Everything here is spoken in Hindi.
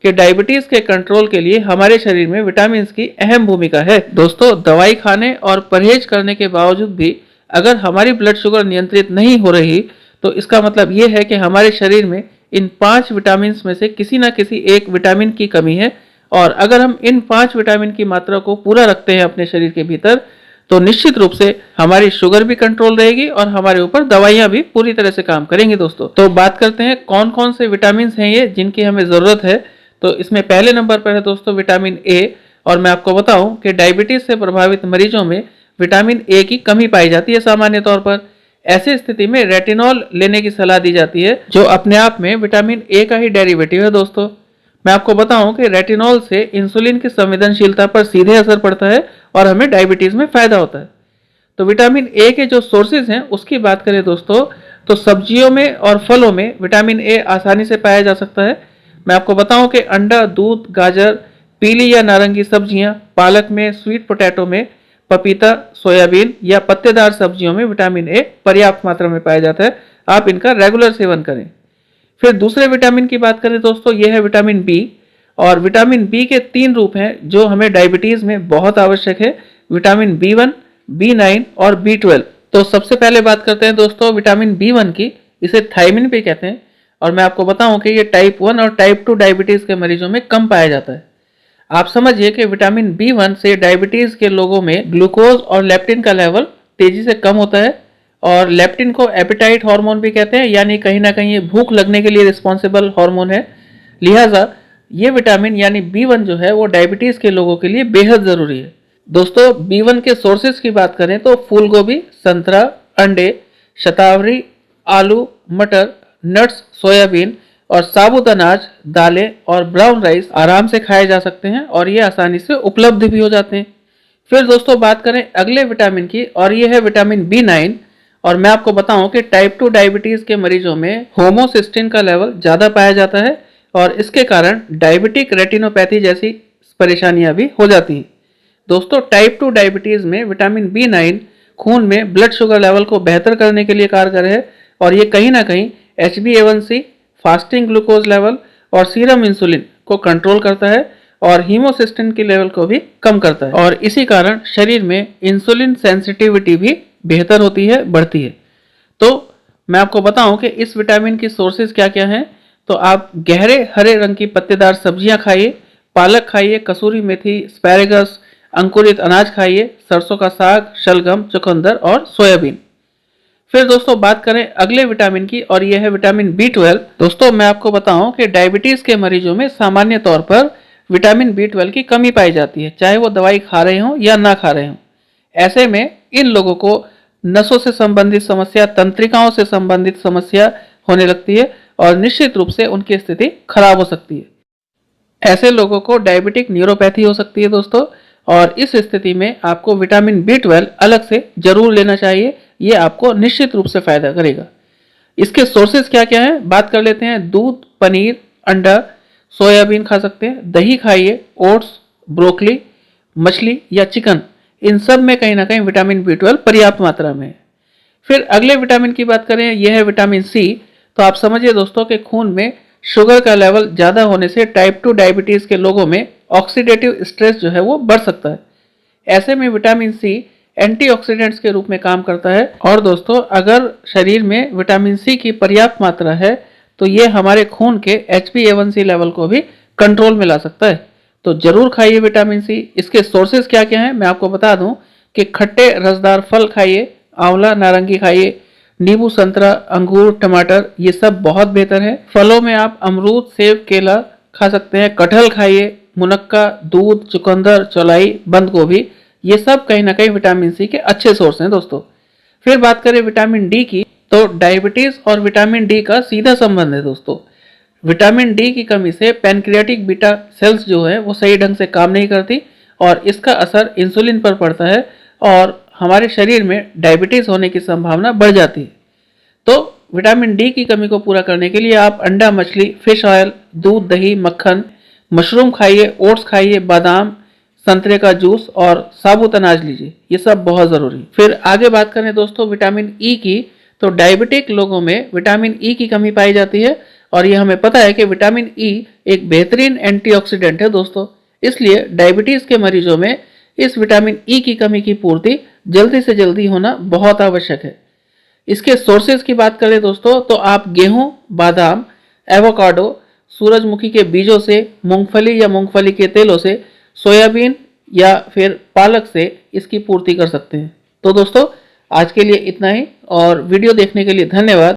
कि डायबिटीज के कंट्रोल के लिए हमारे शरीर में विटामिन की अहम भूमिका है। दोस्तों, दवाई खाने और परहेज करने के बावजूद भी अगर हमारी ब्लड शुगर नियंत्रित नहीं हो रही तो इसका मतलब ये है कि हमारे शरीर में इन 5 विटामिन में से किसी न किसी एक विटामिन की कमी है। और अगर हम इन 5 विटामिन की मात्रा को पूरा रखते हैं अपने शरीर के भीतर तो निश्चित रूप से हमारी शुगर भी कंट्रोल रहेगी और हमारे ऊपर दवाइयां भी पूरी तरह से काम करेंगी। दोस्तों, तो बात करते हैं कौन कौन से विटामिन हैं ये जिनकी हमें ज़रूरत है। तो इसमें पहले नंबर पर है दोस्तों विटामिन ए। और मैं आपको बताऊं कि डायबिटीज से प्रभावित मरीजों में विटामिन ए की कमी पाई जाती है सामान्य तौर पर। ऐसी स्थिति में रेटिनॉल लेने की सलाह दी जाती है जो अपने आप में विटामिन ए का ही डेरिवेटिव है। दोस्तों, मैं आपको बताऊं कि रेटिनॉल से इंसुलिन की संवेदनशीलता पर सीधे असर पड़ता है और हमें डायबिटीज में फायदा होता है। तो विटामिन ए के जो सोर्सेज हैं उसकी बात करें दोस्तों तो सब्जियों में और फलों में विटामिन ए आसानी से पाया जा सकता है। मैं आपको बताऊं कि अंडा, दूध, गाजर, पीली या नारंगी सब्जियां, पालक में, स्वीट पोटैटो में, पपीता, सोयाबीन या पत्तेदार सब्जियों में विटामिन ए पर्याप्त मात्रा में पाया जाता है। आप इनका रेगुलर सेवन करें। फिर दूसरे विटामिन की बात करें दोस्तों, यह है विटामिन बी। और विटामिन बी के 3 रूप हैं जो हमें डायबिटीज में बहुत आवश्यक है, विटामिन B1, B9 और B12। तो सबसे पहले बात करते हैं दोस्तों विटामिन B1 की। इसे थायमिन भी कहते हैं और मैं आपको बताऊं कि ये टाइप 1 और टाइप 2 डायबिटीज के मरीजों में कम पाया जाता है। आप समझिए कि विटामिन B1 से डायबिटीज के लोगों में ग्लूकोज और लेप्टिन का लेवल तेजी से कम होता है। और लेप्टिन को एपेटाइट हार्मोन भी कहते हैं, यानी कहीं ना कहीं ये भूख लगने के लिए रिस्पॉन्सिबल हार्मोन है। लिहाजा ये विटामिन यानी B1 जो है वो डायबिटीज के लोगों के लिए बेहद जरूरी है। दोस्तों, B1 के सोर्सेज की बात करें तो फूल गोभी, संतरा, अंडे, शतावरी, आलू, मटर, नट्स, सोयाबीन और साबुत अनाज, दालें और ब्राउन राइस आराम से खाए जा सकते हैं और ये आसानी से उपलब्ध भी हो जाते हैं। फिर दोस्तों बात करें अगले विटामिन की और ये है विटामिन B9। और मैं आपको बताऊं कि टाइप 2 डायबिटीज के मरीजों में होमोसिस्टिन का लेवल ज़्यादा पाया जाता है और इसके कारण डायबिटिक रेटिनोपैथी जैसी परेशानियां भी हो जाती हैं। दोस्तों, टाइप 2 डायबिटीज में विटामिन B9 खून में ब्लड शुगर लेवल को बेहतर करने के लिए कारगर है और ये कहीं ना कहीं HbA1c, फास्टिंग ग्लूकोज लेवल और सीरम इंसुलिन को कंट्रोल करता है और हीमोसिस्टिन के लेवल को भी कम करता है और इसी कारण शरीर में इंसुलिन सेंसिटिविटी भी बेहतर होती है, बढ़ती है। तो मैं आपको बताऊं कि इस विटामिन की सोर्सेज क्या क्या हैं। तो आप गहरे हरे रंग की पत्तेदार सब्जियां खाइए, पालक खाइए, कसूरी मेथी, एस्पैरेगस, अंकुरित अनाज खाइए, सरसों का साग, शलगम, चुकंदर और सोयाबीन। फिर दोस्तों बात करें अगले विटामिन की और यह है विटामिन B12। दोस्तों, मैं आपको बताऊं कि डायबिटीज के मरीजों में सामान्य तौर पर विटामिन B12 की कमी पाई जाती है, चाहे वो दवाई खा रहे हों या ना खा रहे हों। ऐसे में इन लोगों को नसों से संबंधित समस्या, तंत्रिकाओं से संबंधित समस्या होने लगती है और निश्चित रूप से उनकी स्थिति खराब हो सकती है। ऐसे लोगों को डायबिटिक न्यूरोपैथी हो सकती है दोस्तों, और इस स्थिति में आपको विटामिन B12 अलग से जरूर लेना चाहिए। ये आपको निश्चित रूप से फायदा करेगा। इसके सोर्सेज क्या क्या हैं बात कर लेते हैं। दूध, पनीर, अंडा, सोयाबीन खा सकते हैं, दही खाइए, ओट्स, ब्रोकली, मछली या चिकन, इन सब में कहीं ना कहीं विटामिन B12 पर्याप्त मात्रा में है। फिर अगले विटामिन की बात करें, यह है विटामिन C। तो आप समझिए दोस्तों कि खून में शुगर का लेवल ज़्यादा होने से टाइप 2 डायबिटीज़ के लोगों में ऑक्सीडेटिव स्ट्रेस जो है वो बढ़ सकता है। ऐसे में विटामिन C एंटीऑक्सीडेंट्स के रूप में काम करता है। और दोस्तों, अगर शरीर में विटामिन C की पर्याप्त मात्रा है तो ये हमारे खून के HbA1c लेवल को भी कंट्रोल में ला सकता है। तो जरूर खाइए विटामिन C। इसके सोर्सेज क्या क्या हैं मैं आपको बता दूं कि खट्टे रसदार फल खाइए, आंवला, नारंगी खाइए, नींबू, संतरा, अंगूर, टमाटर, ये सब बहुत बेहतर है। फलों में आप अमरूद, सेब, केला खा सकते हैं, कटहल खाइए, मुनक्का, दूध, चुकंदर, चौलाई, बंद गोभी, ये सब कहीं ना कहीं विटामिन C के अच्छे सोर्स हैं दोस्तों। फिर बात करें विटामिन D की, तो डायबिटीज और विटामिन D का सीधा संबंध है दोस्तों। विटामिन D की कमी से पैनक्रियाटिक बीटा सेल्स जो है वो सही ढंग से काम नहीं करती और इसका असर इंसुलिन पर पड़ता है और हमारे शरीर में डायबिटीज होने की संभावना बढ़ जाती है। तो विटामिन D की कमी को पूरा करने के लिए आप अंडा, मछली, फिश ऑयल, दूध, दही, मक्खन, मशरूम खाइए, ओट्स खाइए, बादाम, संतरे का जूस और साबुत अनाज लीजिए, ये सब बहुत ज़रूरी है। फिर आगे बात करें दोस्तों विटामिन E की, तो डायबिटिक लोगों में विटामिन E की कमी पाई जाती है और ये हमें पता है कि विटामिन ई एक बेहतरीन एंटीऑक्सीडेंट है दोस्तों। इसलिए डायबिटीज के मरीजों में इस विटामिन ई की कमी की पूर्ति जल्दी से जल्दी होना बहुत आवश्यक है। इसके सोर्सेज की बात करें दोस्तों तो आप गेहूं, बादाम, एवोकाडो, सूरजमुखी के बीजों से, मूंगफली या मूंगफली के तेलों से, सोयाबीन या फिर पालक से इसकी पूर्ति कर सकते हैं। तो दोस्तों आज के लिए इतना ही और वीडियो देखने के लिए धन्यवाद।